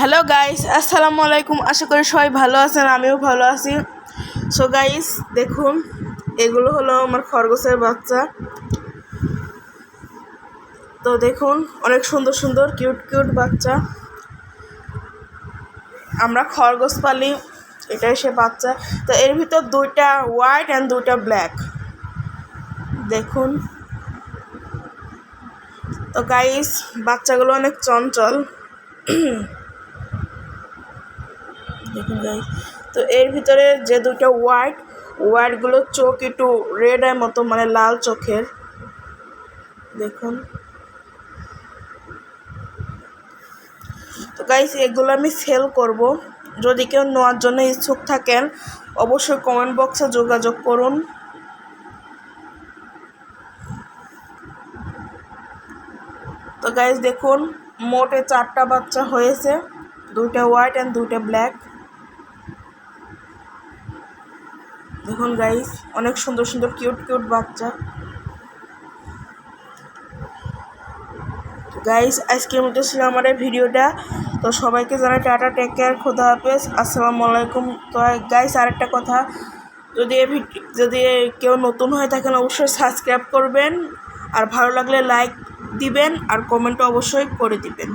Hello guys, আসসালামু আলাইকুম। আশা করি সবাই ভালো আছেন, আমিও ভালো আছি। সো গাইস, দেখুন, এগুলো হলো আমার খরগোশের বাচ্চা। তো দেখুন, অনেক সুন্দর সুন্দর কিউট কিউট বাচ্চা। আমরা খরগোশ পালি, এটাই সে বাচ্চা। তো এর ভিতর দুইটা হোয়াইট অ্যান্ড দুইটা ব্ল্যাক। দেখুন, তো গাইস, বাচ্চাগুলো অনেক চঞ্চল। দেখুন গাইস, তো এর ভিতরে যে দুইটা হোয়াইটগুলোর চোখ একটু রেড এর মতো, মানে লাল চোখের। দেখুন, তো গাইস, এগুলো আমি সেল করব। যদি কেউ নেওয়ার জন্য ইচ্ছুক থাকেন, অবশ্যই কমেন্ট বক্সে যোগাযোগ করুন। তো গাইস দেখুন, মোটে 4টা বাচ্চা হয়েছে, দুইটা হোয়াইট অ্যান্ড দুইটা ব্ল্যাক। দেখুন গাইস, অনেক সুন্দর সুন্দর কিউট কিউট বাচ্চা। গাইস, আজকের মতো ছিল আমার এই ভিডিওটা। তো সবাইকে জানাই টাটা, টেক কেয়ার, খোদা হাফেজ, আসসালামু আলাইকুম। তো গাইস, আরেকটা কথা, যদি কেউ নতুন হয়ে থাকেন অবশ্যই সাবস্ক্রাইব করবেন, আর ভালো লাগলে লাইক দিবেন, আর কমেন্টও অবশ্যই করে দিবেন।